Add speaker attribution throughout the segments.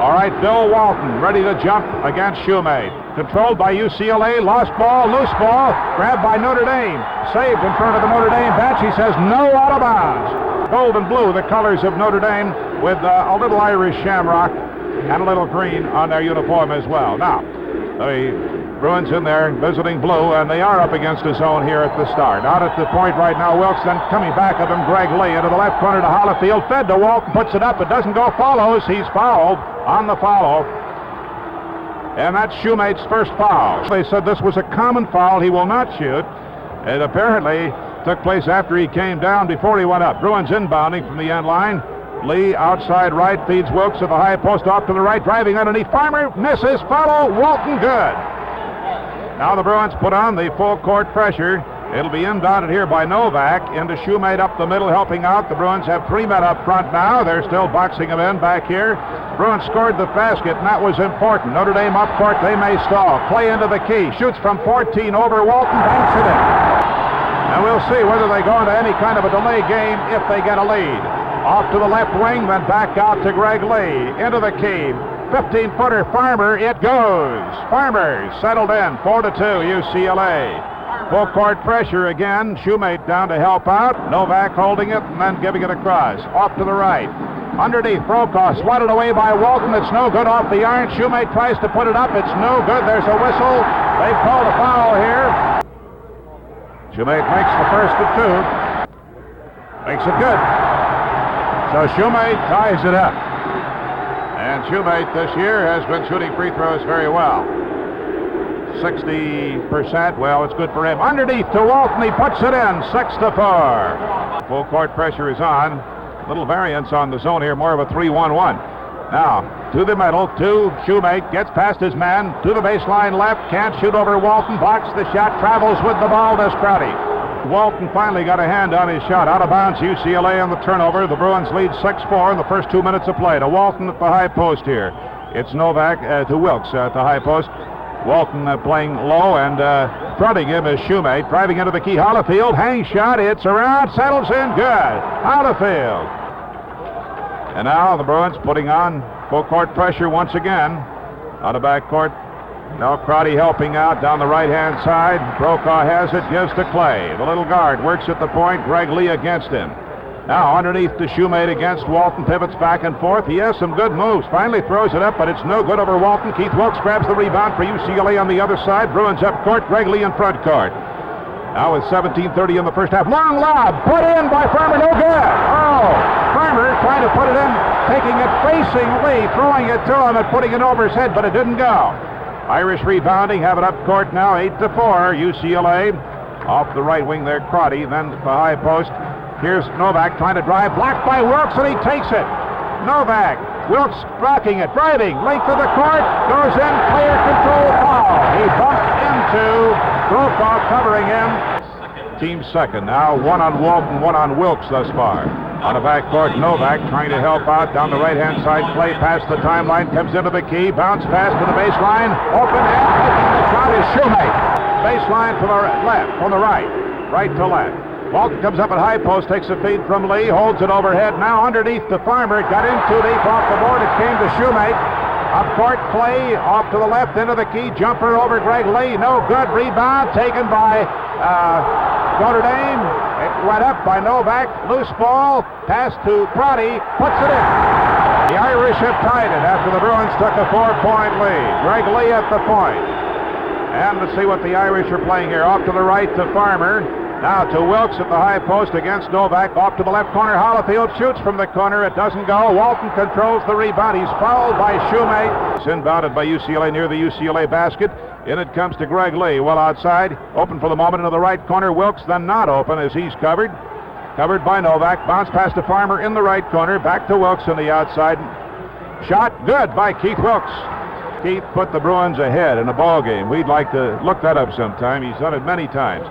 Speaker 1: All right, Bill Walton ready to jump against Shoemate. Controlled by UCLA, lost ball, loose ball, grabbed by Notre Dame. Saved in front of the Notre Dame bench. He says no, out of bounds. Gold and blue, the colors of Notre Dame, with a little Irish shamrock and a little green on their uniform as well. Now, the Bruins in there visiting blue, and they are up against his zone here at the start. Out at the point right now, Wilkes, then coming back of him, Greg Lee into the left corner to Hollifield. Fed to Walton, puts it up, it doesn't go, follows. He's fouled on the follow. And that's Shoemate's first foul. They said this was a common foul. He will not shoot. It apparently took place after he came down, before he went up. Bruins inbounding from the end line. Lee outside right, feeds Wilkes at the high post, off to the right, driving underneath. Farmer misses, follow, Walton good. Now the Bruins put on the full court pressure. It'll be inbounded here by Novak into Shoemate up the middle, helping out. The Bruins have 3 men up front now. They're still boxing him in back here. Bruins scored the basket, and that was important. Notre Dame up court, they may stall. Play into the key, shoots from 14 over Walton, banks it in. And we'll see whether they go into any kind of a delay game if they get a lead. Off to the left wing, then back out to Greg Lee. Into the key. 15-footer Farmer, it goes. Farmer settled in, 4-2, UCLA. Full court pressure again. Shoemate down to help out. Novak holding it and then giving it across. Off to the right. Underneath, Brokaw swatted away by Walton. It's no good off the iron. Shoemate tries to put it up. It's no good. There's a whistle. They've called a foul here. Shoemate makes the first of 2. Makes it good. So Shoemate ties it up. And Shoemate this year has been shooting free throws very well. 60%, well, it's good for him. Underneath to Walton, he puts it in, 6-4. Full court pressure is on. Little variance on the zone here, more of a 3-1-1. Now, to the middle, to Shoemate, gets past his man, to the baseline left, can't shoot over Walton, blocks the shot, travels with the ball to Scrotty. Walton finally got a hand on his shot. Out of bounds, UCLA on the turnover. The Bruins lead 6-4 in the first 2 minutes of play. To Walton at the high post here. It's Novak to Wilkes at the high post. Walton playing low, and fronting him is Shoemate. Driving into the key, Hollifield. Hang shot, it's around, settles in, good. Hollifield. And now the Bruins putting on full court pressure once again. Out of back court. Now Crotty helping out down the right-hand side. Brokaw has it, gives to Clay. The little guard works at the point. Greg Lee against him. Now underneath to Shoemate against Walton. Pivots back and forth. He has some good moves. Finally throws it up, but it's no good over Walton. Keith Wilkes grabs the rebound for UCLA on the other side. Bruins up court. Greg Lee in front court. Now with 17:30 in the first half. Long lob put in by Farmer. No good. Oh, Farmer trying to put it in, taking it facing Lee, throwing it to him and putting it over his head, but it didn't go. Irish rebounding, have it up court now, 8-4, UCLA. Off the right wing there, Crotty, then the high post. Here's Novak trying to drive, blocked by Wilkes, and he takes it. Novak, Wilkes blocking it, driving, length of the court, goes in, player control foul. He bumped into Brokaw, covering him. Team second now, 1 on Walton, 1 on Wilkes thus far. On the backcourt, Novak trying to help out down the right-hand side. Play past the timeline, comes into the key, bounce pass to the baseline. Open end, taking the shot is Shoemate. Baseline to the left, from the right to left. Walton comes up at high post, takes a feed from Lee, holds it overhead. Now underneath to Farmer, got in too deep off the board. It came to Shoemate. Up court, Clay off to the left, into the key, jumper over Greg Lee. No good, rebound taken by Notre Dame. It went up by Novak, loose ball, pass to Crotty, puts it in. The Irish have tied it after the Bruins took a 4-point lead. Greg Lee at the point. And let's see what the Irish are playing here. Off to the right to Farmer. Now to Wilkes at the high post against Novak. Off to the left corner, Hollifield shoots from the corner. It doesn't go. Walton controls the rebound. He's fouled by Shoemate. It's inbounded by UCLA near the UCLA basket. In it comes to Greg Lee. Well outside. Open for the moment into the right corner. Wilkes then not open as he's covered. Covered by Novak. Bounce pass to Farmer in the right corner. Back to Wilkes on the outside. Shot good by Keith Wilkes. Keith put the Bruins ahead in a ball game. We'd like to look that up sometime. He's done it many times.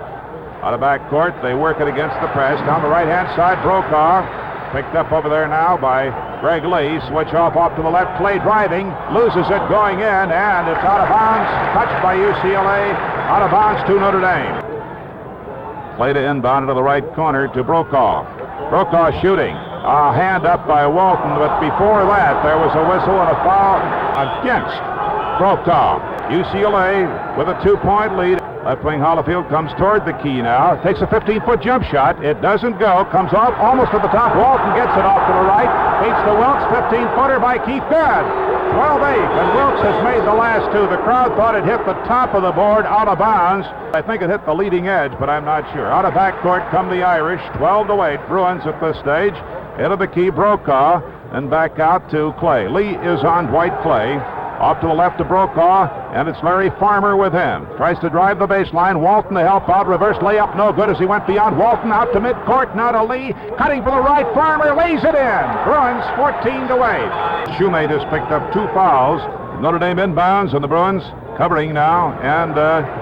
Speaker 1: Out of back court, they work it against the press. Down the right-hand side, Brokaw. Picked up over there now by Greg Lee. Switch off to the left. Clay driving. Loses it going in, and it's out of bounds. Touched by UCLA. Out of bounds to Notre Dame. Clay to inbound into the right corner to Brokaw. Brokaw shooting. A hand up by Walton, but before that, there was a whistle and a foul against Brokaw. UCLA with a 2-point lead. Left wing Hollifield comes toward the key now. Takes a 15-foot jump shot. It doesn't go. Comes off almost to the top. Walton gets it off to the right. Beats the Wilkes. 15-footer by Keith. Good. 12-8. And Wilkes has made the last two. The crowd thought it hit the top of the board out of bounds. I think it hit the leading edge, but I'm not sure. Out of backcourt come the Irish. 12-8. Bruins at this stage. Into the key, Brokaw. And back out to Clay. Lee is on Dwight Clay. Off to the left to Brokaw, and it's Larry Farmer with him. Tries to drive the baseline. Walton to help out. Reverse layup, no good as he went beyond. Walton out to midcourt, now to Lee. Cutting for the right. Farmer lays it in. Bruins 14-8. Shoemate has picked up 2 fouls. Notre Dame inbounds, and the Bruins covering now and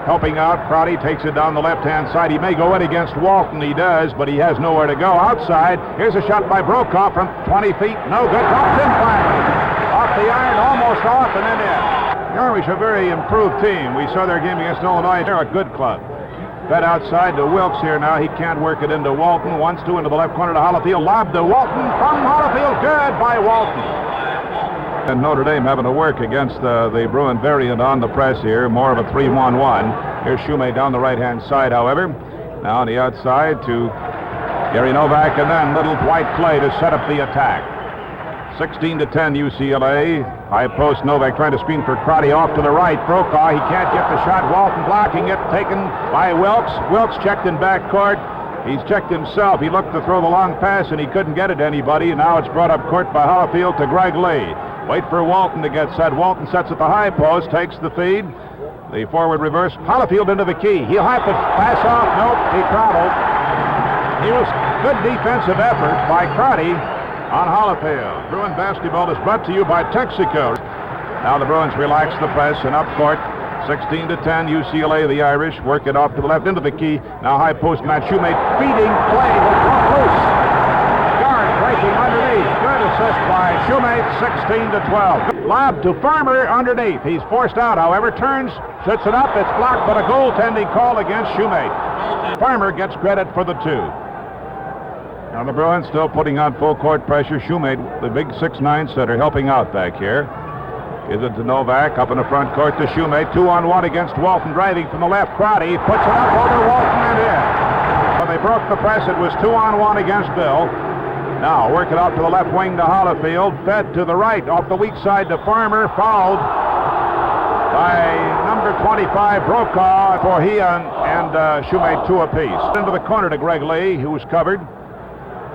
Speaker 1: helping out. Crotty takes it down the left-hand side. He may go in against Walton. He does, but he has nowhere to go. Outside, here's a shot by Brokaw from 20 feet. No good. Dropped in finally. Off the iron, almost off, and then in. The Irish, a very improved team. We saw their game against Illinois. They're a good club. Fed outside to Wilkes here now. He can't work it into Walton. Wants to into the left corner to Hollifield. Lob to Walton from Hollifield. Good by Walton. And Notre Dame having to work against the Bruin variant on the press here. More of a 3-1-1. Here's Shoemate down the right-hand side, however. Now on the outside to Gary Novak, and then little Dwight Clay to set up the attack. 16-10 UCLA. High post, Novak trying to screen for Crotty off to the right. Brokaw, he can't get the shot. Walton blocking it, taken by Wilkes. Wilkes checked in backcourt. He's checked himself. He looked to throw the long pass, and he couldn't get it to anybody. And now it's brought up court by Hollifield to Greg Lee. Wait for Walton to get set. Walton sets at the high post, takes the feed. The forward reverse. Hollifield into the key. He'll have to pass off. Nope, he traveled. He was good defensive effort by Crotty on Hollifield. Bruin basketball is brought to you by Texaco. Now the Bruins relax the press and up court. 16-10 UCLA. The Irish work it off to the left into the key. Now high post Matt Shoemate feeding Clay with one loose. Guard breaking underneath. Good assist by Shoemate. 16-12. Lob to Farmer underneath. He's forced out, however. Turns, sets it up. It's blocked, but a goaltending call against Shoemate. Farmer gets credit for the 2. Now the Bruins still putting on full court pressure. Shoemate, the big 6'9" setter, helping out back here. Gives it to Novak, up in the front court to Shoemate. 2-on-1 against Walton, driving from the left. Crotty puts it up over Walton and in. When they broke the press, it was 2-on-1 against Bill. Now work it out to the left wing to Hollifield. Fed to the right, off the weak side to Farmer. Fouled by number 25, Brokaw, for he and Shoemate 2 apiece. Into the corner to Greg Lee, who was covered.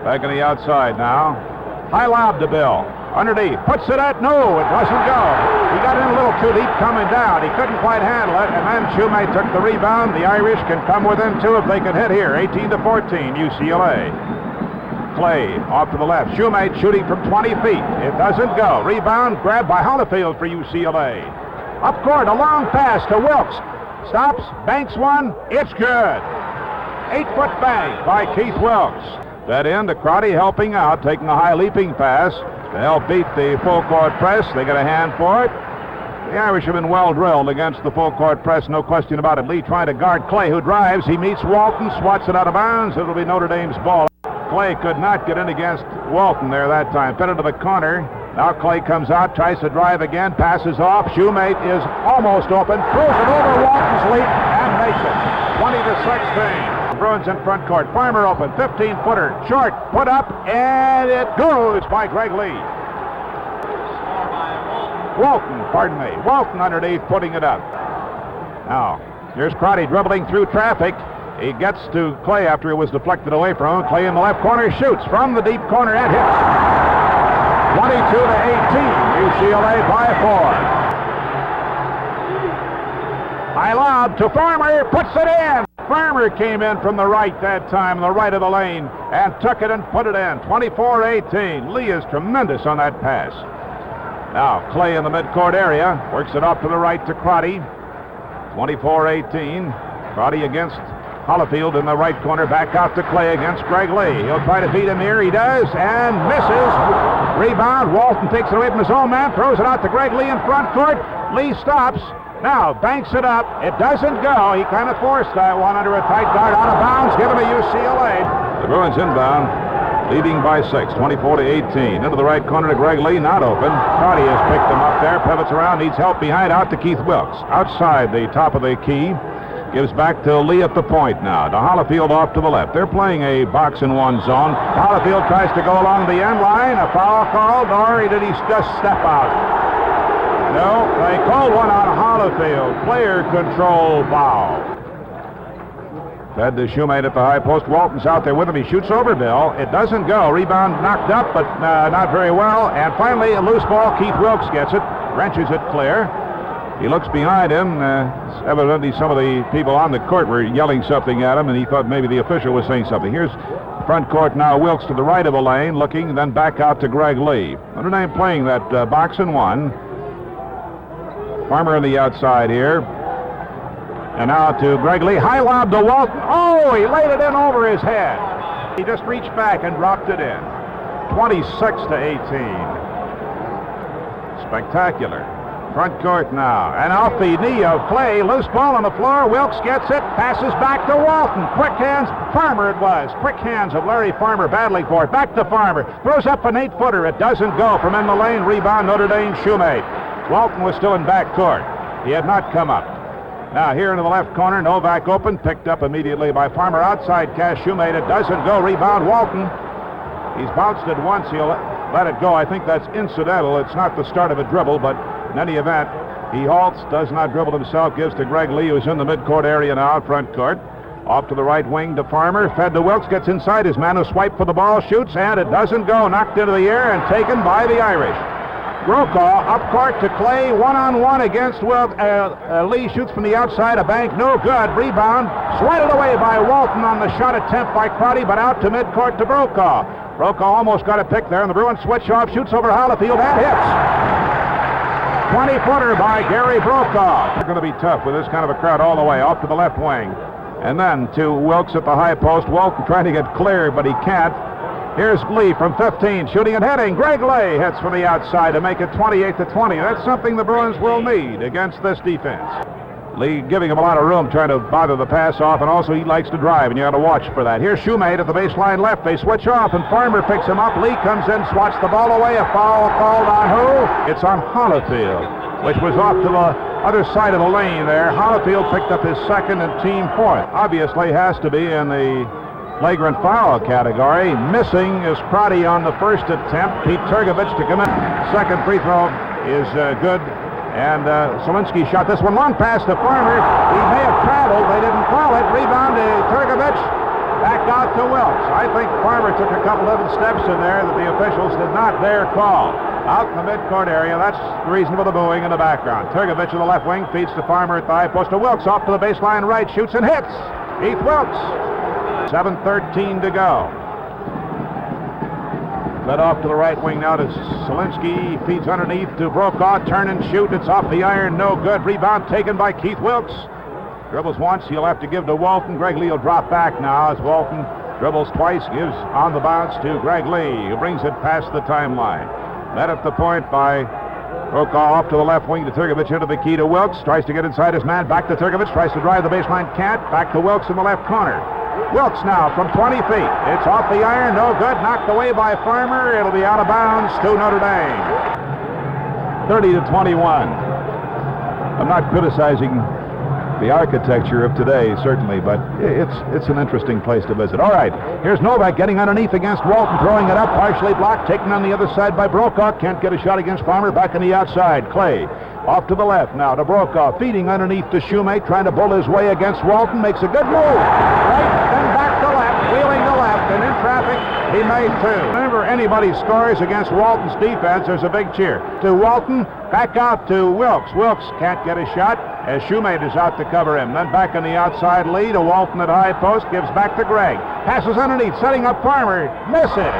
Speaker 1: Back on the outside now. High lob to Bill. Underneath. Puts it at. No, it doesn't go. He got in a little too deep coming down. He couldn't quite handle it. And then Shoemate took the rebound. The Irish can come within 2 if they can hit here. 18-14 UCLA. Clay off to the left. Shoemate shooting from 20 feet. It doesn't go. Rebound grabbed by Hollifield for UCLA. Up court, a long pass to Wilkes. Stops, banks one. It's good. 8-foot bank by Keith Wilkes. That end to Crotty helping out, taking a high leaping pass to help beat the full court press. They got a hand for it. The Irish have been well drilled against the full court press, no question about it. Lee trying to guard Clay, who drives. He meets Walton, swats it out of bounds. It'll be Notre Dame's ball. Clay could not get in against Walton there that time. Fed into the corner. Now Clay comes out, tries to drive again, passes off. Shoemate is almost open, throws it over Walton's lead and makes it. 20-16. Bruins in front court. Farmer open, 15-footer, short, put up, and it goes by Greg Lee. Walton underneath, putting it up. Now, here's Crotty dribbling through traffic. He gets to Clay after it was deflected away from him. Clay in the left corner shoots from the deep corner and hits. 22-18, UCLA by 4. High lob to Farmer, puts it in. Farmer came in from the right that time, the right of the lane, and took it and put it in. 24-18. Lee is tremendous on that pass. Now, Clay in the midcourt area, works it off to the right to Crotty. 24-18. Crotty against Hollifield in the right corner, back out to Clay against Greg Lee. He'll try to beat him here. He does, and misses. Rebound. Walton takes it away from his own man, throws it out to Greg Lee in front court. Lee stops. Now, banks it up. It doesn't go. He kind of forced that one under a tight guard, out of bounds, given to UCLA. The Bruins inbound. leading by 6, 24-18. Into the right corner to Greg Lee, not open. Crotty has picked him up there, pivots around, needs help behind, out to Keith Wilkes. Outside the top of the key, gives back to Lee at the point now. To Hollifield off to the left. They're playing a box-and-one zone. Hollifield tries to go along the end line. A foul called, or did he just step out? No, they called one on Hollifield. Player control foul. Fed to Shoemate at the high post. Walton's out there with him. He shoots over Bill. It doesn't go. Rebound knocked up, but not very well. And finally, a loose ball. Keith Wilkes gets it. Wrenches it clear. He looks behind him. Evidently, some of the people on the court were yelling something at him, and he thought maybe the official was saying something. Here's front court now. Wilkes to the right of the lane, looking, then back out to Greg Lee. Notre Dame playing that box-and-one. Farmer on the outside here. And now to Greg Lee. High lob to Walton. Oh, he laid it in over his head. He just reached back and dropped it in. 26-18. Spectacular. Front court now. And off the knee of Clay. Loose ball on the floor. Wilkes gets it. Passes back to Walton. Quick hands. Farmer it was. Quick hands of Larry Farmer battling for it. Back to Farmer. Throws up an 8-footer. It doesn't go. From in the lane. Rebound Notre Dame Shoemate. Walton was still in back court. He had not come up. Now here into the left corner, Novak open, picked up immediately by Farmer. Outside Cash Shoemate, it doesn't go. Rebound Walton. He's bounced it once, he'll let it go. I think that's incidental. It's not the start of a dribble, but in any event, he halts, does not dribble himself, gives to Greg Lee, who's in the midcourt area now, out front court. Off to the right wing to Farmer, fed to Wilkes, gets inside his man who swiped for the ball, shoots, and it doesn't go. Knocked into the air and taken by the Irish. Brokaw up court to Clay, one-on-one against Wilkes. Lee shoots from the outside, a bank, no good. Rebound, sweated away by Walton on the shot attempt by Crotty, but out to midcourt to Brokaw. Brokaw almost got a pick there, and the Bruins switch off, shoots over Hollifield, and hits. 20-footer by Gary Brokaw. They're going to be tough with this kind of a crowd all the way, off to the left wing. And then to Wilkes at the high post. Walton trying to get clear, but he can't. Here's Lee from 15, shooting and hitting. Greg Lee hits from the outside to make it 28-20. That's something the Bruins will need against this defense. Lee giving him a lot of room, trying to bother the pass off, and also he likes to drive, and you got to watch for that. Here's Shoemate at the baseline left. They switch off, and Farmer picks him up. Lee comes in, swats the ball away. A foul called on who? It's on Hollifield, which was off to the other side of the lane there. Hollifield picked up his second and team fourth. Obviously has to be in the flagrant foul category. Missing is Crotty on the first attempt. Pete Turgovich to come in. Second free throw is good. And Solinsky shot this one. Long pass to Farmer. He may have traveled. They didn't call it. Rebound to Turgovich. Back out to Wilkes. I think Farmer took a couple little steps in there that the officials did not dare call. Out in the midcourt area. That's the reason for the booing in the background. Turgovich in the left wing feeds to Farmer at the high post to Wilkes. Off to the baseline right. Shoots and hits. Keith Wilkes. 7:13 to go. Led off to the right wing now to Solinsky. Feeds underneath to Brokaw. Turn and shoot. It's off the iron. No good. Rebound taken by Keith Wilkes. Dribbles once. He'll have to give to Walton. Greg Lee will drop back now as Walton dribbles twice. Gives on the bounce to Greg Lee, who brings it past the timeline. Led at the point by Brokaw. Off to the left wing to Turgovich into the key to Wilkes. Tries to get inside his man. Back to Turgovich. Tries to drive the baseline. Can't. Back to Wilkes in the left corner. Wilkes now from 20 feet. It's off the iron, no good. Knocked away by Farmer. It'll be out of bounds to Notre Dame. 30-21. I'm not criticizing the architecture of today, certainly, but it's an interesting place to visit. All right, here's Novak getting underneath against Walton, throwing it up, partially blocked, taken on the other side by Brokaw. Can't get a shot against Farmer. Back on the outside, Clay. Off to the left now to Brokaw, feeding underneath to Shoemate, trying to bull his way against Walton. Makes a good move. Right, then back to left, wheeling to left, and in traffic, he made two. Whenever anybody scores against Walton's defense, there's a big cheer. To Walton, back out to Wilkes. Wilkes can't get a shot as Shoemate is out to cover him. Then back on the outside lead to Walton at high post, gives back to Gregg. Passes underneath, setting up Farmer, misses.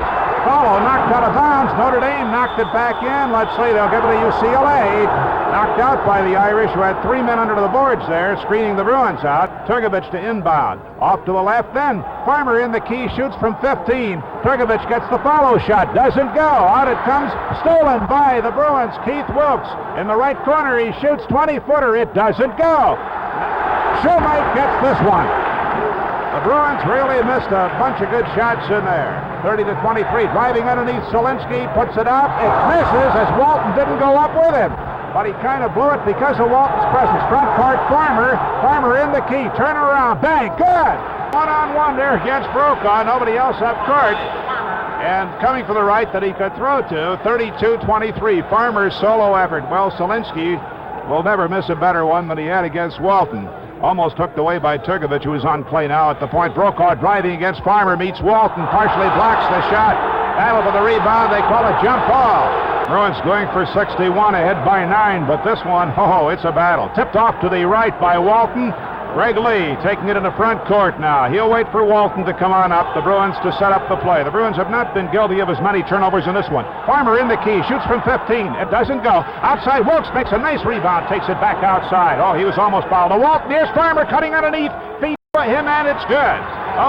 Speaker 1: Follow knocked out of bounds. Notre Dame knocked it back in. Let's see, they'll give it to UCLA. Knocked out by the Irish, who had three men under the boards there, screening the Bruins out. Turgovich to inbound. Off to the left, then Farmer in the key, shoots from 15. Turgovich gets the follow shot, doesn't go. Out it comes, stolen by the Bruins. Keith Wilkes in the right corner, he shoots 20-footer. It doesn't go. Shoemate gets this one. The Bruins really missed a bunch of good shots in there. 30 to 23. Driving underneath Solinsky, puts it up. It misses as Walton didn't go up with him. But he kind of blew it because of Walton's presence. Front court, Farmer in the key. Turn around. Bang. Good. One-on-one there against Brokaw. Nobody else up court. And coming for the right that he could throw to, 32-23. Farmer's solo effort. Well, Solinsky will never miss a better one than he had against Walton. Almost hooked away by Turgovich, who is on play now at the point. Brokaw driving against Farmer, meets Walton, partially blocks the shot. Battle for the rebound. They call it jump ball. Bruins going for 61, ahead by 9, but this one, it's a battle. Tipped off to the right by Walton. Greg Lee taking it in the front court now. He'll wait for Walton to come on up, the Bruins to set up the play. The Bruins have not been guilty of as many turnovers in this one. Farmer in the key, shoots from 15. It doesn't go. Outside, Wilkes makes a nice rebound, takes it back outside. He was almost fouled. To Walton, here's Farmer cutting underneath. Feet by him, and it's good.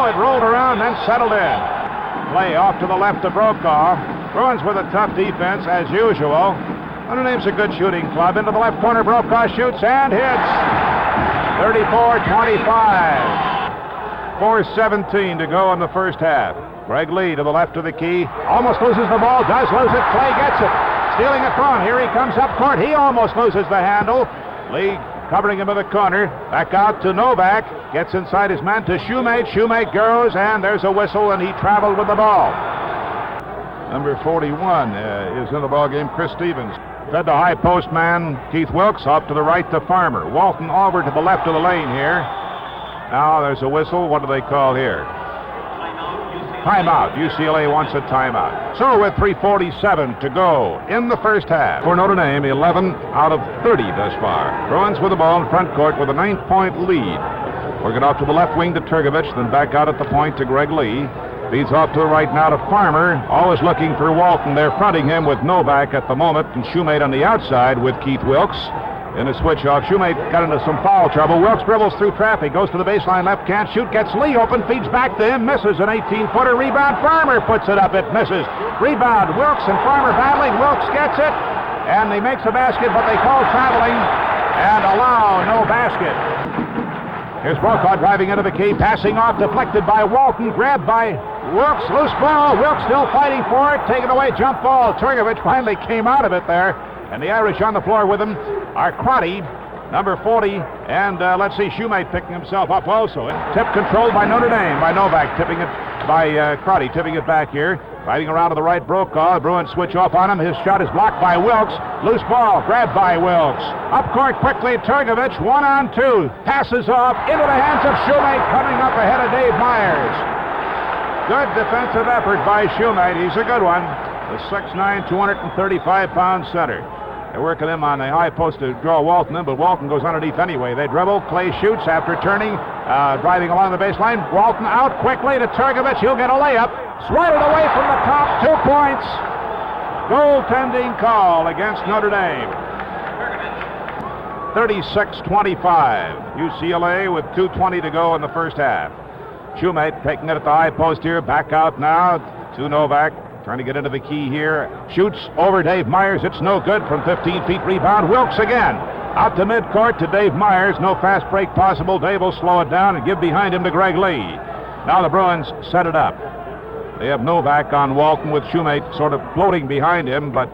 Speaker 1: It rolled around and settled in. Play off to the left of Brokaw. Bruins with a tough defense, as usual. Notre Dame's a good shooting club. Into the left corner, Brokaw shoots and hits. 34-25. 4:17 to go in the first half. Greg Lee to the left of the key. Almost loses the ball. Does lose it. Clay gets it. Stealing it from. Here he comes up court. He almost loses the handle. Lee covering him in the corner. Back out to Novak. Gets inside his man to Shoemate. Shoemate goes, and there's a whistle, and he traveled with the ball. Number 41 is in the ballgame, Chris Stevens. Fed the high post man, Keith Wilkes, off to the right to Farmer. Walton over to the left of the lane here. Now there's a whistle. What do they call here? Timeout. UCLA wants a timeout. So with 3:47 to go in the first half. For Notre Dame, 11 out of 30 thus far. Bruins with the ball in front court with a 9-point lead. Working off to the left wing to Turgovich, then back out at the point to Greg Lee. Feeds off to the right now to Farmer. Always looking for Walton. They're fronting him with Novak at the moment, and Shoemate on the outside with Keith Wilkes. In a switch off, Shoemate got into some foul trouble. Wilkes dribbles through traffic, goes to the baseline left, can't shoot, gets Lee open, feeds back to him, misses an 18-footer. Rebound, Farmer puts it up, it misses. Rebound, Wilkes and Farmer battling. Wilkes gets it, and he makes a basket, but they call traveling and allow no basket. Here's Brokaw driving into the key, passing off, deflected by Walton, grabbed by Wilkes, loose ball. Wilkes still fighting for it, taken away, jump ball. Turgovich finally came out of it there, and the Irish on the floor with him are Crotty, number 40, and let's see, Shoemate picking himself up also. Tip controlled by Notre Dame, by Novak, tipping it by Crotty, tipping it back here. Riding around to the right, Brokaw. The Bruins switch off on him. His shot is blocked by Wilkes. Loose ball, grabbed by Wilkes. Up court quickly, Turgovich, 1-on-2. Passes off into the hands of Shoemate, coming up ahead of Dave Myers. Good defensive effort by Shoemate. He's a good one. The 6'9", 235-pound center. They're working him on the high post to draw Walton in, but Walton goes underneath anyway. They dribble. Clay shoots after turning, driving along the baseline. Walton out quickly to Turgovich. He'll get a layup. Swatted away from the top. 2 points. Goaltending call against Notre Dame. 36-25. UCLA with 2:20 to go in the first half. Shoemate taking it at the high post here. Back out now to Novak. Trying to get into the key here. Shoots over Dave Myers. It's no good from 15 feet. Rebound. Wilkes again. Out to midcourt to Dave Myers. No fast break possible. Dave will slow it down and give behind him to Greg Lee. Now the Bruins set it up. They have Novak on Walton with Shoemate sort of floating behind him, but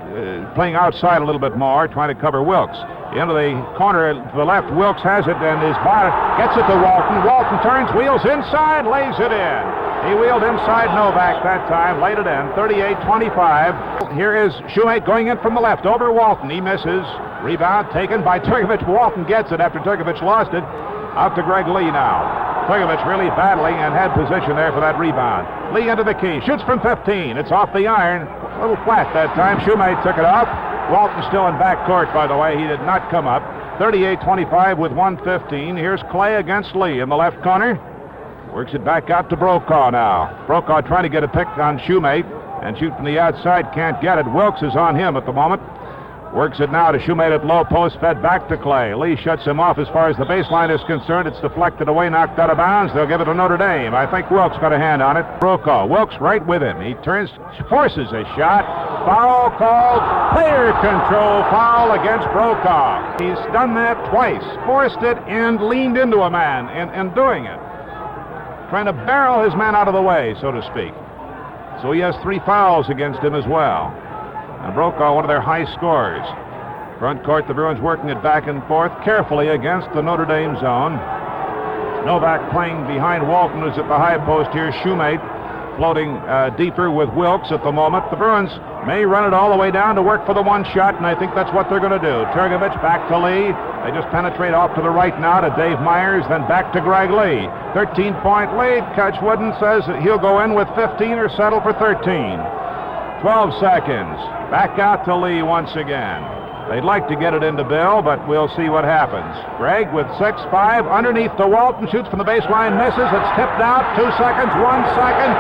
Speaker 1: playing outside a little bit more, trying to cover Wilkes. Into the corner to the left, Wilkes has it, and his body gets it to Walton. Walton turns, wheels inside, lays it in. He wheeled inside Novak that time, laid it in, 38-25. Here is Shoemate going in from the left, over Walton. He misses. Rebound taken by Turgovich. Walton gets it after Turgovich lost it. Out to Greg Lee now. Turgovich really battling and had position there for that rebound. Lee into the key, shoots from 15. It's off the iron. A little flat that time. Shoemate took it off. Walton still in backcourt, by the way. He did not come up. 38-25 with 1:15. Here's Clay against Lee in the left corner. Works it back out to Brokaw now. Brokaw trying to get a pick on Shoemate and shoot from the outside. Can't get it. Wilkes is on him at the moment. Works it now to Shoemate at low post, fed back to Clay. Lee shuts him off as far as the baseline is concerned. It's deflected away, knocked out of bounds. They'll give it to Notre Dame. I think Wilkes got a hand on it. Brokaw. Wilkes right with him. He turns, forces a shot. Foul called. Player control foul against Brokaw. He's done that twice. Forced it and leaned into a man in doing it. Trying to barrel his man out of the way, so to speak. so he has 3 fouls against him as well. And Brokaw, one of their high scorers. Front court, the Bruins working it back and forth carefully against the Notre Dame zone. Novak playing behind Walton, who's at the high post here. Shoemate floating deeper with Wilkes at the moment. The Bruins may run it all the way down to work for the one shot, and I think that's what they're going to do. Turgovich back to Lee. They just penetrate off to the right now to Dave Myers, then back to Greg Lee. 13-point lead. Coach Wooden says that he'll go in with 15 or settle for 13. 12 seconds. Back out to Lee once again. They'd like to get it into Bill, but we'll see what happens. Greg with 6-5 underneath to Walton, shoots from the baseline, misses. It's tipped out. 2 seconds, 1 second.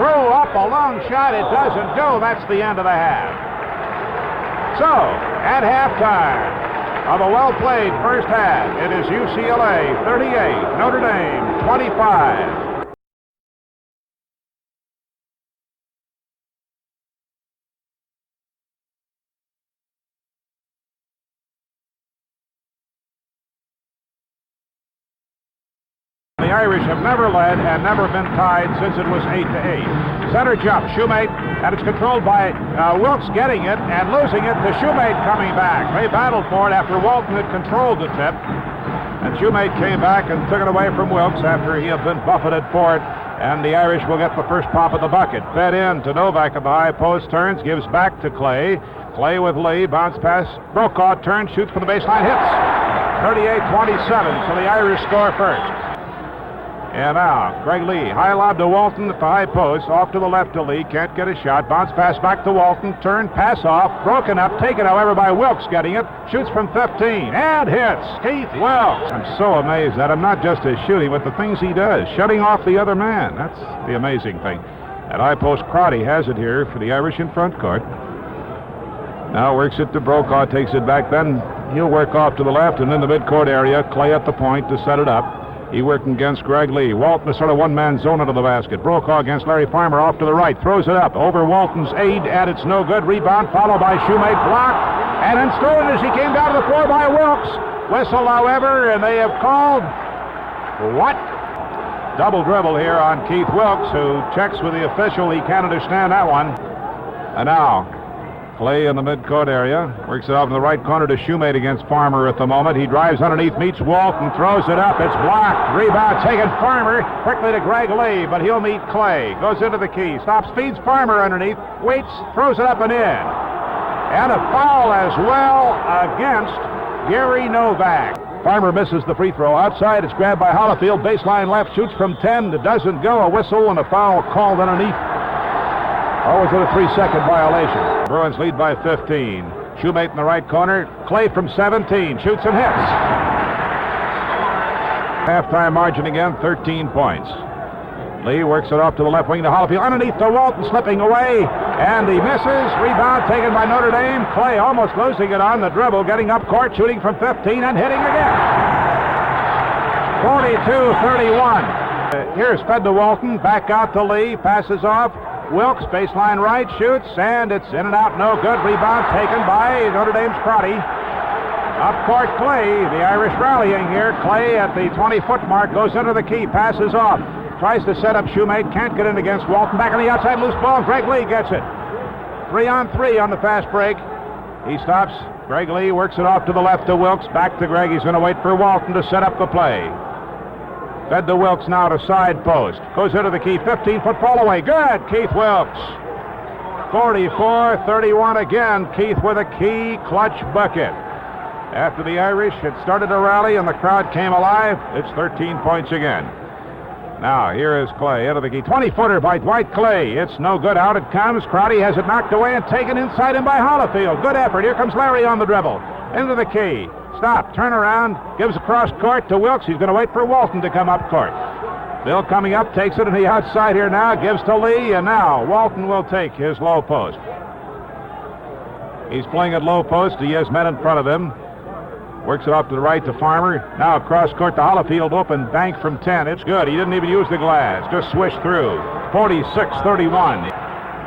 Speaker 1: Threw up a long shot. It doesn't go. That's the end of the half. So, at halftime of a well-played first half, it is UCLA 38, Notre Dame 25. The Irish have never led and never been tied since it was 8-8. Center jump, Shoemate, and it's controlled by Wilkes getting it and losing it to Shoemate coming back. They battled for it after Walton had controlled the tip. And Shoemate came back and took it away from Wilkes after he had been buffeted for it. And the Irish will get the first pop of the bucket. Fed in to Novak at the high post, turns, gives back to Clay. Clay with Lee, bounce pass. Brokaw turns, shoots from the baseline, hits. 38-27, so the Irish score first. And now, Greg Lee, high lob to Walton at the high post, off to the left to Lee, can't get a shot, bounce pass back to Walton, turn, pass off, broken up, taken however by Wilkes getting it, shoots from 15, and hits, Keith Wilkes. I'm so amazed at him, not just his shooting, but the things he does, shutting off the other man. That's the amazing thing. At high post, Crotty has it here for the Irish in front court. Now works it to Brokaw, takes it back, then he'll work off to the left, and in the midcourt area, Clay at the point to set it up. He working against Greg Lee. Walton is sort of one-man zone into the basket. Brokaw against Larry Farmer off to the right. Throws it up over Walton's aid, and it's no good. Rebound followed by Shoemate. Blocked. And then stolen as he came down to the floor by Wilkes. Whistle, however, and they have called what? Double dribble here on Keith Wilkes, who checks with the official. He can't understand that one. And now, Clay in the midcourt area. Works it off in the right corner to Shoemate against Farmer at the moment. He drives underneath, meets Walton, throws it up. It's blocked. Rebound taken Farmer. Quickly to Greg Lee, but he'll meet Clay. Goes into the key. Stops, feeds Farmer underneath. Waits, throws it up and in. And a foul as well against Gary Novak. Farmer misses the free throw. Outside, it's grabbed by Hollifield. Baseline left, shoots from 10. It doesn't go. A whistle and a foul called underneath. Or was it a 3-second violation? Bruins lead by 15. Shoemate in the right corner. Clay from 17. Shoots and hits. Halftime margin again, 13 points. Lee works it off to the left wing to Hollifield. Underneath to Walton, slipping away. And he misses. Rebound taken by Notre Dame. Clay almost losing it on the dribble. Getting up court, shooting from 15 and hitting again. 42-31. Here's fed to Walton. Back out to Lee. Passes off. Wilkes, baseline right, shoots, and it's in and out, no good. Rebound taken by Notre Dame's Crotty. Up court, Clay, the Irish rallying here. Clay at the 20-foot mark goes into the key, passes off, tries to set up Shoemate, can't get in against Walton. Back on the outside, loose ball, Greg Lee gets it. 3-on-3 on the fast break. He stops, Greg Lee works it off to the left to Wilkes, back to Greg. He's going to wait for Walton to set up the play. Fed to Wilkes now to side post. Goes into the key, 15-foot fall away. Good, Keith Wilkes. 44-31 again. Keith with a key clutch bucket. After the Irish had started to rally and the crowd came alive, it's 13 points again. Now, here is Clay into the key. 20-footer by Dwight Clay. It's no good. Out it comes. Crotty has it knocked away and taken inside him by Hollifield. Good effort. Here comes Larry on the dribble. Into the key. Stop, turn around, gives across court to Wilkes. He's going to wait for Walton to come up court. Bill coming up, takes it to the outside here now, gives to Lee, and now Walton will take his low post. He's playing at low post. He has men in front of him. Works it off to the right to Farmer. Now across court to Hollifield, open bank from 10. It's good. He didn't even use the glass. Just swished through. 46-31.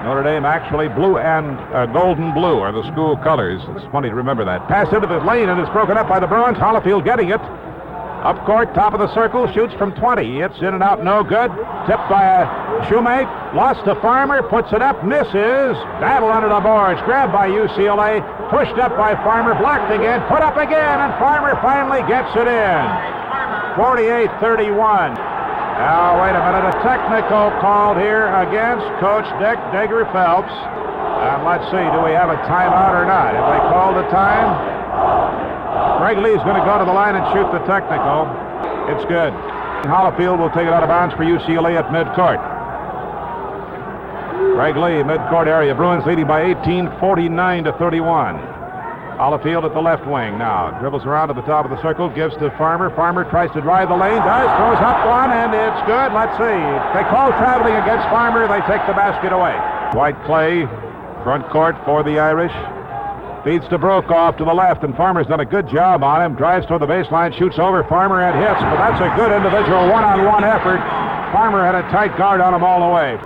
Speaker 1: Notre Dame actually blue and golden blue are the school colors. It's funny to remember that. Pass into the lane and it's broken up by the Bruins. Hollifield getting it. Up court, top of the circle, shoots from 20. It's in and out, no good. Tipped by Shoemate lost to Farmer, puts it up, misses. Battle under the boards, grabbed by UCLA, pushed up by Farmer, blocked again, put up again, and Farmer finally gets it in. 48-31. Now, wait a minute, a technical called here against Coach Dick Digger-Phelps. And let's see, do we have a timeout or not? Have they called the time? Greg Lee's going to go to the line and shoot the technical. It's good. Hollifield will take it out of bounds for UCLA at midcourt. Greg Lee, midcourt area. Bruins leading by 18, 49-31. Hollifield at the left wing now. Dribbles around to the top of the circle, gives to Farmer. Farmer tries to drive the lane, throws up one, and it's good. Let's see. They call traveling against Farmer. They take the basket away. Dwight Clay, front court for the Irish. Feeds to Brokaw to the left, and Farmer's done a good job on him. Drives toward the baseline, shoots over Farmer and hits, but that's a good individual one-on-one effort. Farmer had a tight guard on him all the way.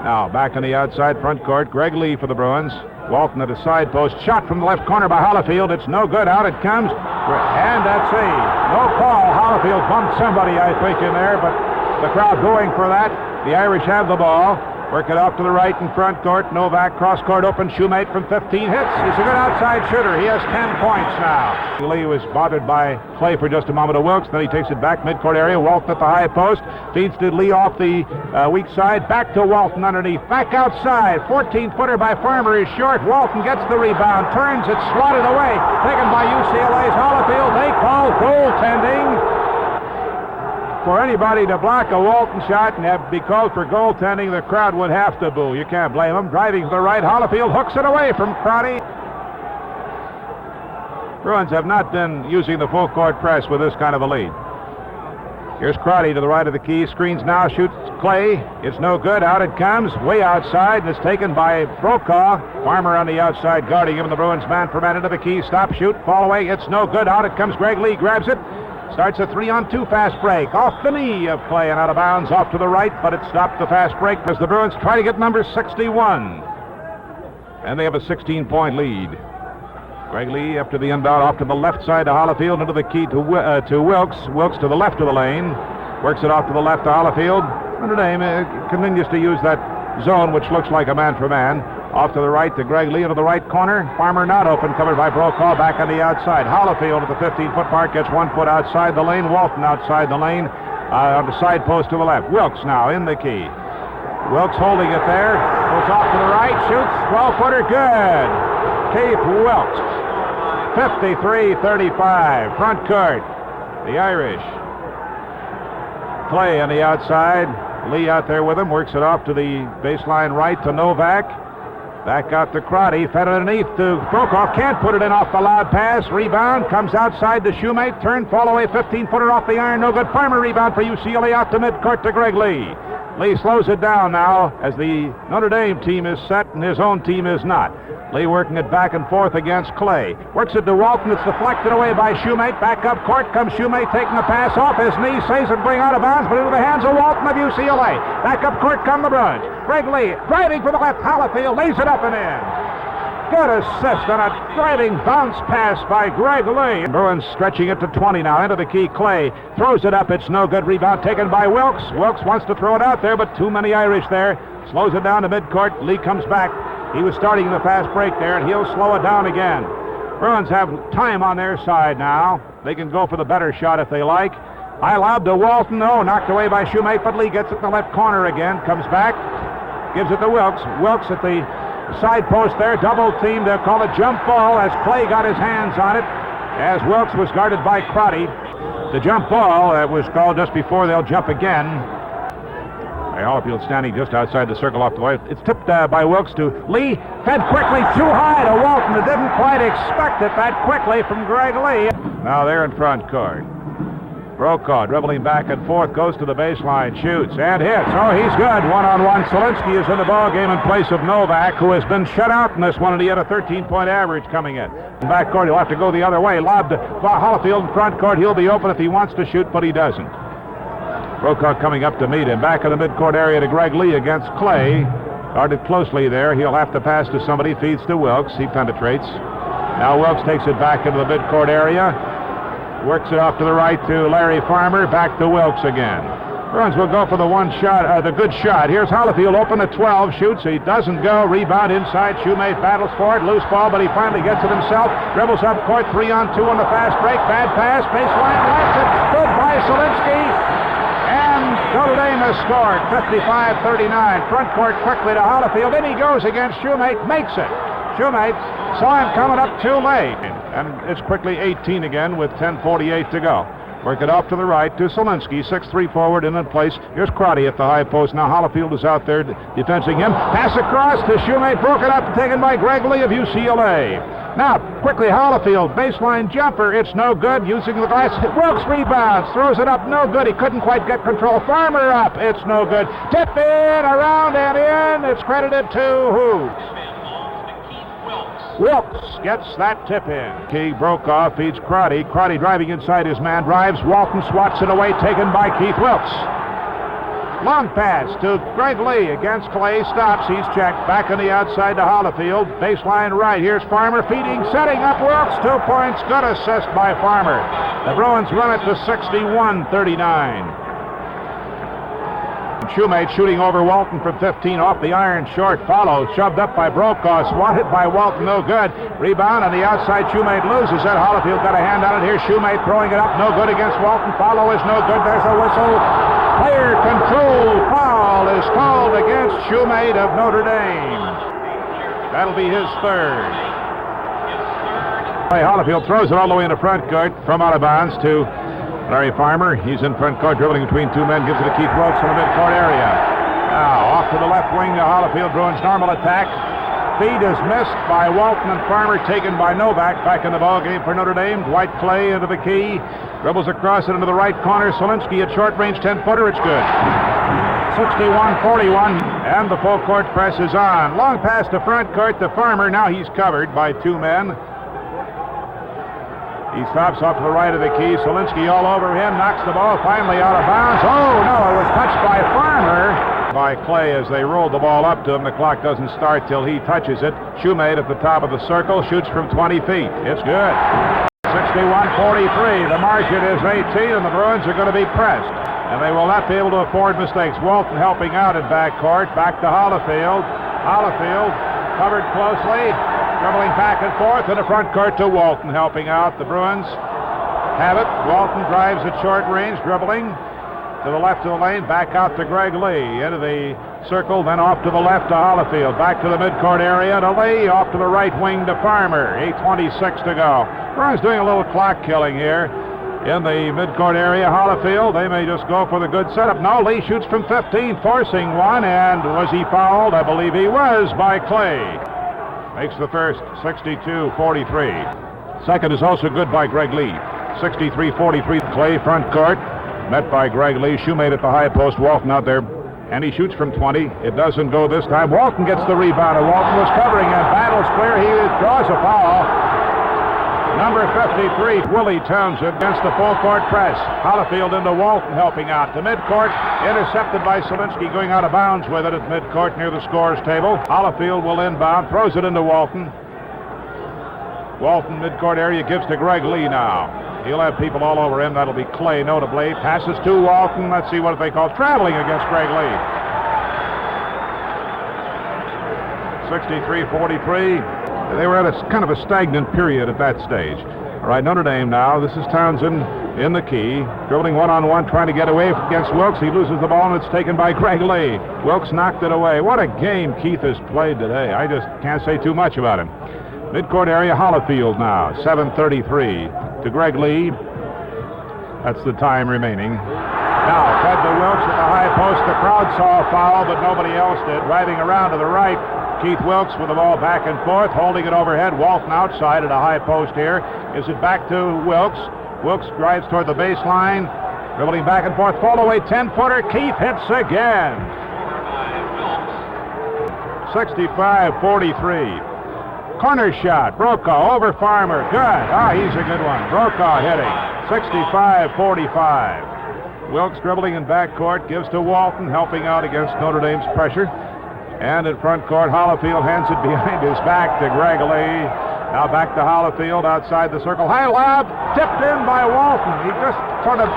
Speaker 1: Now, back on the outside front court, Greg Lee for the Bruins. Walton at a side post, shot from the left corner by Hollifield. It's no good, out it comes. And that's no call. Hollifield bumped somebody, I think, in there, but the crowd going for that. The Irish have the ball. Work it off to the right in front court. Novak cross-court open. Shoemate from 15 hits. He's a good outside shooter. He has 10 points now. Lee was bothered by Clay for just a moment of Wilkes. Then he takes it back midcourt area. Walton at the high post. Feeds to Lee off the weak side. Back to Walton underneath. Back outside. 14-footer by Farmer is short. Walton gets the rebound. Turns it. Swatted away. Taken by UCLA's Hollifield. They call goaltending. For anybody to block a Walton shot and be called for goaltending, the crowd would have to boo. You can't blame them. Driving to the right, Hollifield hooks it away from Crotty. Bruins have not been using the full court press with this kind of a lead. Here's Crotty to the right of the key. Screens now, shoots Clay. It's no good. Out it comes, way outside, and it's taken by Brokaw. Farmer on the outside guarding him. The Bruins man for man into the key. Stop, shoot, fall away. It's no good. Out it comes. Greg Lee grabs it. Starts a 3-on-2 fast break. Off the knee of Clay and out of bounds, off to the right, but it stopped the fast break as the Bruins try to get number 61. And they have a 16-point lead. Greg Lee after the inbound off to the left side to Hollifield, into the key to Wilkes. Wilkes to the left of the lane. Works it off to the left to Hollifield. Notre Dame continues to use that zone, which looks like a man for man. Off to the right to Greg Lee into the right corner. Farmer not open, covered by Brokaw back on the outside. Hollifield at the 15-foot mark gets 1 foot outside the lane. Walton outside the lane on the side post to the left. Wilkes now in the key. Wilkes holding it there. Goes off to the right, shoots. 12-footer, good. Keith Wilkes. 53-35. Front court. The Irish. Clay on the outside. Lee out there with him. Works it off to the baseline right to Novak. Back out to Crotty, fed underneath to Brokaw. Can't put it in off the loud pass. Rebound, comes outside to Shoemate. Turn, fall away, 15-footer off the iron. No good. Farmer rebound for UCLA out to midcourt to Greg Lee. Lee slows it down now as the Notre Dame team is set and his own team is not. Lee working it back and forth against Clay. Works it to Walton. It's deflected away by Shoemate. Back up court comes Shoemate taking the pass off his knee. Saves it, bring out of bounds, but into the hands of Walton of UCLA. Back up court come the Bruins. Greg Lee driving for the left. Hollifield lays it up and in. Good assist on a driving bounce pass by Greg Lee. Bruins stretching it to 20 now. Into the key, Clay throws it up. It's no good. Rebound taken by Wilkes. Wilkes wants to throw it out there, but too many Irish there. Slows it down to midcourt. Lee comes back. He was starting the fast break there, and he'll slow it down again. Bruins have time on their side now. They can go for the better shot if they like. High lob to Walton. No, knocked away by Shoemate, but Lee gets it in the left corner again. Comes back. Gives it to Wilkes. Wilkes at the side post there, double team. They'll call it jump ball as Clay got his hands on it, as Wilkes was guarded by Crotty. The jump ball was called just before they'll jump again. Hollifield standing just outside the circle off the way. It's tipped by Wilkes to Lee. Fed quickly too high to Walton. It didn't quite expect it that quickly from Greg Lee. Now they're in front court. Brokaw dribbling back and forth, goes to the baseline, shoots, and hits. Oh, he's good. One-on-one. Solinsky is in the ballgame in place of Novak, who has been shut out in this one, and he had a 13-point average coming in. In back court, he'll have to go the other way. Lob to Hollifield in front court. He'll be open if he wants to shoot, but he doesn't. Brokaw coming up to meet him. Back in the midcourt area to Greg Lee against Clay. Guarded closely there. He'll have to pass to somebody. Feeds to Wilkes. He penetrates. Now Wilkes takes it back into the midcourt area. Works it off to the right to Larry Farmer. Back to Wilkes again. Bruins will go for the good shot. Here's Hollifield open at 12, shoots, he doesn't go, rebound inside, Shoemate battles for it, loose ball, but he finally gets it himself, dribbles up court, 3-on-2 on the fast break, bad pass, baseline, left it, good by Solinsky, and Notre Dame has scored, 55-39, front court quickly to Hollifield, in he goes against Shoemate, makes it. Shoemate saw him coming up too late, and it's quickly 18 again with 10:48 to go. Work it off to the right to Solinsky, 6'3" forward in place. Here's Crotty at the high post. Now Hollifield is out there defending him. Pass across to Shoemate, broken up, taken by Greg Lee of UCLA. Now, quickly Hollifield, baseline jumper, it's no good, using the glass. Wilkes rebounds, throws it up, no good. He couldn't quite get control. Farmer up, it's no good. Tip in, around and in. It's credited to who? Wilkes gets that tip in. Key Brokaw feeds Crotty. Crotty driving inside his man, drives. Walton swats it away, taken by Keith Wilkes. Long pass to Greg Lee against Clay. Stops. He's checked. Back on the outside to Hollifield. Baseline right. Here's Farmer feeding, setting up Wilkes. 2 points. Good assist by Farmer. The Bruins run it to 61-39. Shoemate shooting over Walton from 15 off the iron, short follow, shoved up by Brokaw, swatted by Walton, no good. Rebound on the outside, Shoemate loses it. Hollifield got a hand on it here. Shoemate throwing it up, no good against Walton. Follow is no good. There's a whistle. Player control foul is called against Shoemate of Notre Dame. That'll be his third. Hollifield throws it all the way into front court from out of bounds to Larry Farmer. He's in front court, dribbling between two men, gives it to Keith Wilkes in the midcourt area. Now, off to the left wing to Hollifield. Bruins normal attack. Feed is missed by Walton, and Farmer taken by Novak. Back in the ball game for Notre Dame. Dwight Clay into the key. Dribbles across it into the right corner. Solinsky at short range, 10-footer. It's good. 61-41, and the full court press is on. Long pass to front court to Farmer. Now he's covered by two men. He stops off to the right of the key. Solinsky all over him, knocks the ball finally out of bounds. Oh, no, it was touched by Farmer. By Clay as they rolled the ball up to him. The clock doesn't start till he touches it. Shoemate at the top of the circle, shoots from 20 feet. It's good. 61-43. The margin is 18, and the Bruins are going to be pressed. And they will not be able to afford mistakes. Walton helping out in backcourt. Back to Hollifield. Hollifield covered closely. Dribbling back and forth in the front court to Walton, helping out. The Bruins have it. Walton drives at short range, dribbling to the left of the lane, back out to Greg Lee, into the circle, then off to the left to Hollifield, back to the midcourt area to Lee, off to the right wing to Farmer. 8:26 to go. Bruins doing a little clock killing here in the midcourt area. Hollifield, they may just go for the good setup. No, Lee shoots from 15, forcing one, and was he fouled? I believe he was by Clay. Makes the first 62-43. Second is also good by Greg Lee. 63-43. Clay front court. Met by Greg Lee. Shoemate at the high post. Walton out there. And he shoots from 20. It doesn't go this time. Walton gets the rebound. And Walton was covering and battles clear. He draws a foul. Number 53, Willie Townsend against the full court press. Hollifield into Walton helping out. To midcourt, intercepted by Solinsky, going out of bounds with it at midcourt near the scorer's table. Hollifield will inbound, throws it into Walton. Walton, midcourt area, gives to Greg Lee now. He'll have people all over him. That'll be Clay, notably. Passes to Walton. Let's see what they call traveling against Greg Lee. 63-43. They were at a kind of a stagnant period at that stage. All right, Notre Dame now. This is Townsend in the key, dribbling one-on-one, trying to get away against Wilkes. He loses the ball, and it's taken by Greg Lee. Wilkes knocked it away. What a game Keith has played today. I just can't say too much about him. Midcourt area, Hollifield now. 7:33 to Greg Lee. That's the time remaining. Now, fed to Wilkes at the high post. The crowd saw a foul, but nobody else did. Driving around to the right, Keith Wilkes with the ball back and forth, holding it overhead. Walton outside at a high post here. Gives it back to Wilkes. Wilkes drives toward the baseline, dribbling back and forth. Fall away 10-footer. Keith hits again. 65-43. Corner shot. Brokaw over Farmer. Good. He's a good one. Brokaw hitting. 65-45. Wilkes dribbling in backcourt, gives to Walton, helping out against Notre Dame's pressure. And in front court, Hollifield hands it behind his back to Greg Lee. Now back to Hollifield outside the circle. High lob, tipped in by Walton. He just sort of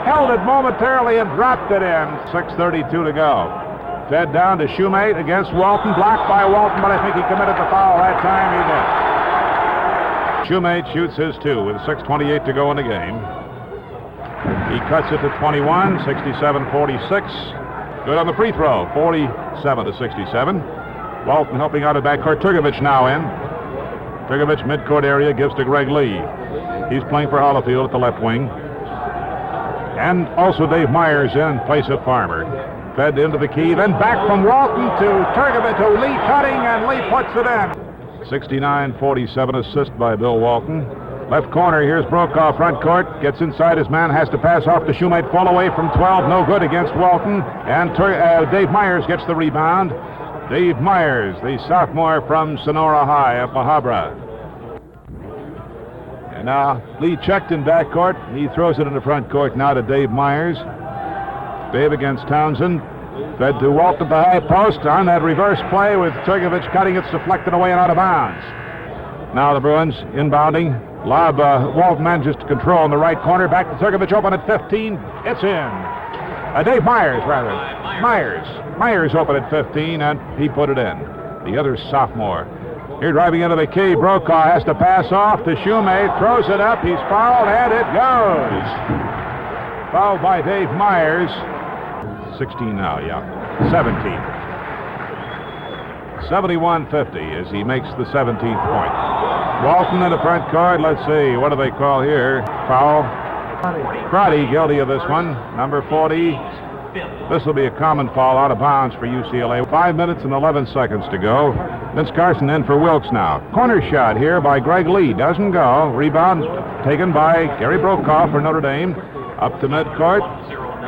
Speaker 1: held it momentarily and dropped it in. 6:32 to go. Fed down to Shoemate against Walton. Blocked by Walton, but I think he committed the foul that time. He did. Shoemate shoots his two with 6:28 to go in the game. He cuts it to 21, 67-46. Good on the free throw, 47-67. Walton helping out at backcourt. Turgovich now in. Turgovich midcourt area gives to Greg Lee. He's playing for Hollifield at the left wing. And also Dave Myers in place of Farmer. Fed into the key, then back from Walton to Turgovich, to Lee cutting, and Lee puts it in. 69-47 assist by Bill Walton. Left corner, here's Brokaw, front court, gets inside his man, has to pass off to Shoemate, fall away from 12, no good against Walton, and Dave Myers gets the rebound. Dave Myers, the sophomore from Sonora High of La Habra. And now Lee checked in backcourt. He throws it in the front court now to Dave Myers. Dave against Townsend. Fed to Walton at the high post on that reverse play with Turgovich cutting. It's deflected away and out of bounds. Now the Bruins inbounding. Lob, Walton manages to control in the right corner. Back to Turgovich, open at 15. It's in. Dave Myers, rather. Myers open at 15, and he put it in. The other sophomore. Here driving into the key. Brokaw has to pass off to Shoemate. Throws it up. He's fouled, and it goes. Fouled by Dave Myers. 16 now, 17. 71-50 as he makes the 17th point. Walton in the front court. Let's see, what do they call here? Foul. Crotty guilty of this one. Number 40. This will be a common foul out of bounds for UCLA. 5 minutes and 11 seconds to go. Vince Carson in for Wilkes now. Corner shot here by Greg Lee. Doesn't go. Rebound taken by Gary Brokaw for Notre Dame. Up to midcourt.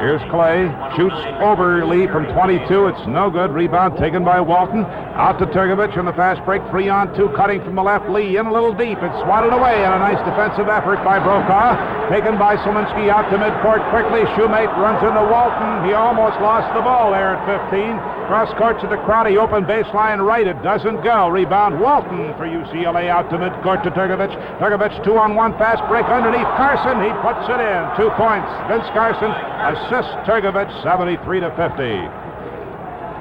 Speaker 1: Here's Clay. Shoots over Lee from 22. It's no good. Rebound taken by Walton. Out to Turgovich on the fast break. 3-on-2 cutting from the left. Lee in a little deep. It's swatted away, and a nice defensive effort by Brokaw. Taken by Solinsky out to midcourt quickly. Shoemate runs into Walton. He almost lost the ball there at 15. Cross court to the Crotty. Open baseline right. It doesn't go. Rebound Walton for UCLA out to midcourt to Turgovich. Turgovich 2-on-1 fast break underneath Carson. He puts it in. 2 points. Vince Carson assists Turgovich 73-50.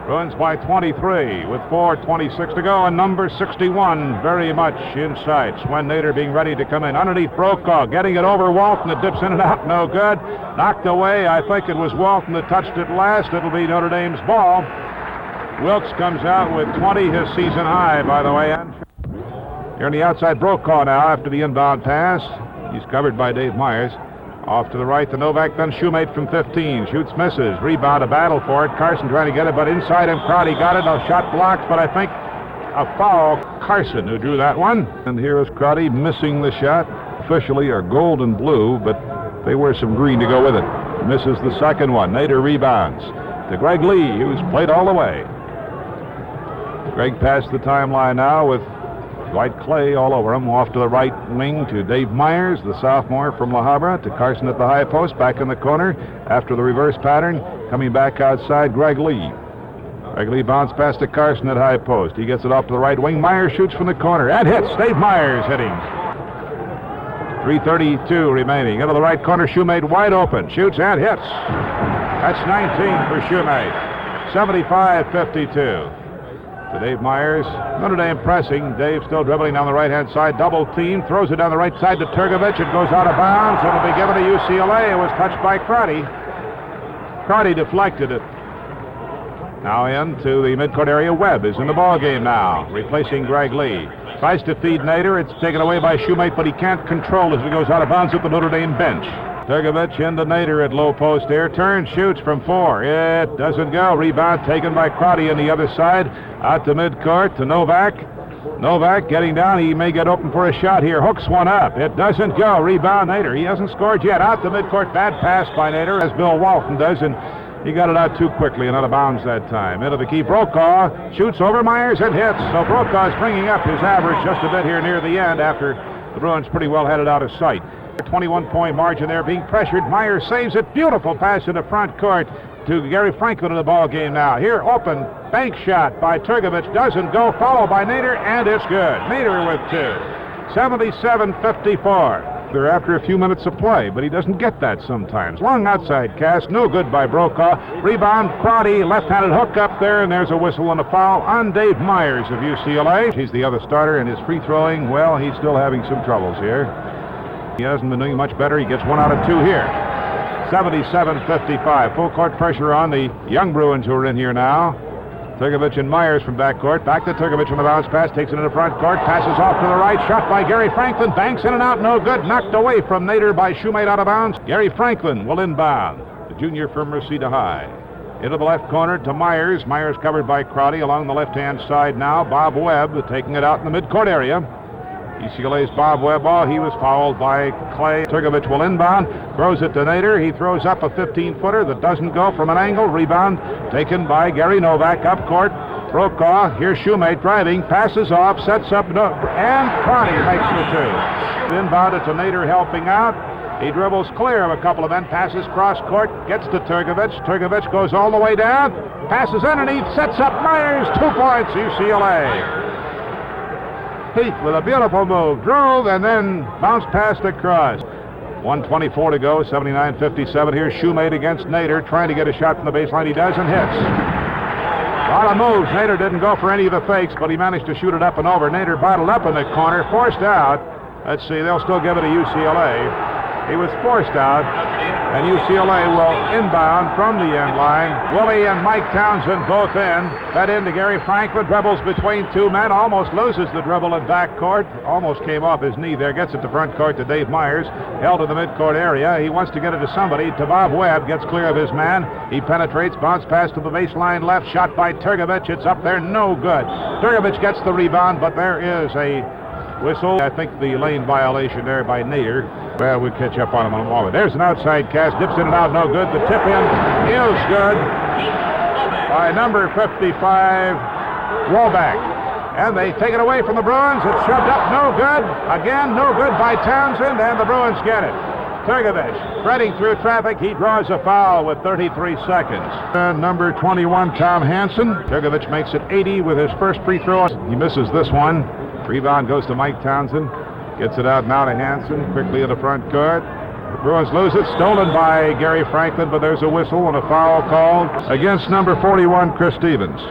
Speaker 1: Bruins by 23 with 4:26 to go, and number 61 very much in sight. Swen Nader being ready to come in. Underneath Brokaw, getting it over Walton. It dips in and out, no good. Knocked away. I think it was Walton that touched it last. It'll be Notre Dame's ball. Wilkes comes out with 20, his season high, by the way. Here on the outside, Brokaw now after the inbound pass. He's covered by Dave Myers. Off to the right to Novak, then Shoemate from 15. Shoots, misses. Rebound, a battle for it. Carson trying to get it, but inside him, Crotty got it. A shot blocked, but I think a foul. Carson who drew that one. And here is Crotty missing the shot. Officially are gold and blue, but they wear some green to go with it. Misses the second one. Nader rebounds to Greg Lee, who's played all the way. Greg passed the timeline now with Dwight Clay all over him. Off to the right wing to Dave Myers, the sophomore from La Habra, to Carson at the high post, back in the corner. After the reverse pattern, coming back outside, Greg Lee. Greg Lee bounced past to Carson at high post. He gets it off to the right wing. Myers shoots from the corner and hits. Dave Myers hitting. 3:32 remaining. Into the right corner, Shoemate wide open. Shoots and hits. That's 19 for Shoemate. 75-52. To Dave Myers. Notre Dame pressing. Dave still dribbling down the right-hand side. Double team. Throws it down the right side to Turgovich. It goes out of bounds. It'll be given to UCLA. It was touched by Crotty. Crotty deflected it. Now into the midcourt area. Webb is in the ball game now, replacing Greg Lee. Tries to feed Nader. It's taken away by Shoemate, but he can't control as it goes out of bounds at the Notre Dame bench. Turgovich into Nader at low post here. Turns, shoots from 4. It doesn't go. Rebound taken by Crotty on the other side. Out to midcourt to Novak. Novak getting down. He may get open for a shot here. Hooks one up. It doesn't go. Rebound Nader. He hasn't scored yet. Out to midcourt. Bad pass by Nader, as Bill Walton does, and he got it out too quickly and out of bounds that time. Into the key. Brokaw shoots over Myers and hits. So Brokaw is bringing up his average just a bit here near the end after the Bruins pretty well had it out of sight. 21-point margin there, being pressured. Myers saves it. Beautiful pass in the front court to Gary Franklin in the ball game now. Here, open bank shot by Turgovich. Doesn't go. Followed by Nader, and it's good. Nader with 2. 77-54. They're after a few minutes of play, but he doesn't get that sometimes. Long outside cast, no good by Brokaw. Rebound, Crotty, left-handed hook up there, and there's a whistle and a foul on Dave Myers of UCLA. He's the other starter, and his free throwing, well, he's still having some troubles here. He hasn't been doing much better. He gets 1 out of 2 here. 77-55. Full court pressure on the young Bruins who are in here now. Turgovich and Myers from backcourt. Back to Turgovich on the bounce pass. Takes it into front court. Passes off to the right. Shot by Gary Franklin. Banks in and out. No good. Knocked away from Nader by Shoemate out of bounds. Gary Franklin will inbound. The junior from Reseda High. Into the left corner to Myers. Myers covered by Crotty along the left-hand side now. Bob Webb taking it out in the midcourt area. UCLA's Bob Webb, he was fouled by Clay. Turgovich will inbound, throws it to Nader. He throws up a 15-footer that doesn't go from an angle. Rebound taken by Gary Novak up court. Brokaw, here's Shoemate driving, passes off, sets up, and Crotty makes the 2. Inbounded to Nader helping out. He dribbles clear of a couple of men, passes cross court, gets to Turgovich. Turgovich goes all the way down, passes underneath, sets up Myers. 2 points, UCLA. Heath with a beautiful move, drove and then bounced past across. 1:24 to go, 79-57. Here's Shoemate against Nader, trying to get a shot from the baseline. He does and hits. A lot of moves. Nader didn't go for any of the fakes, but he managed to shoot it up and over. Nader bottled up in the corner, forced out. Let's see, they'll still give it to UCLA. He was forced out, and UCLA will inbound from the end line. Willie and Mike Townsend both in. Fed into Gary Franklin, dribbles between 2 men, almost loses the dribble at backcourt. Almost came off his knee there, gets it to front court to Dave Myers. Held in the midcourt area. He wants to get it to somebody. To Bob Webb, gets clear of his man. He penetrates, bounce pass to the baseline left, shot by Turgovich. It's up there, no good. Turgovich gets the rebound, but there is a whistle. I think the lane violation there by Nader. Well, we'll catch up on him in a moment. There's an outside cast, dips in and out, no good. The tip in is good by number 55, Woback. And they take it away from the Bruins. It's shoved up, no good. Again, no good by Townsend, and the Bruins get it. Turgovich, threading through traffic, he draws a foul with 33 seconds. Number 21, Tom Hansen. Turgovich makes it 80 with his first free throw. He misses this one. Rebound goes to Mike Townsend. Gets it out now to Hansen, quickly in the front court. The Bruins lose it, stolen by Gary Franklin, but there's a whistle and a foul called against number 41, Chris Stevens.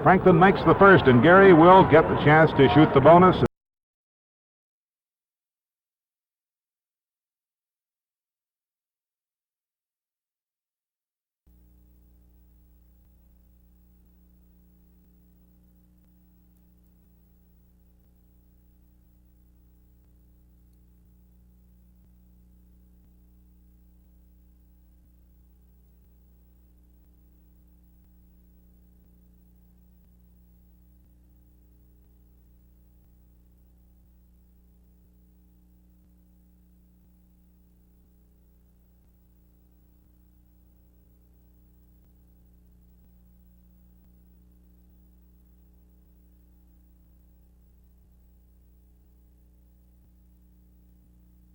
Speaker 1: Franklin makes the first, and Gary will get the chance to shoot the bonus.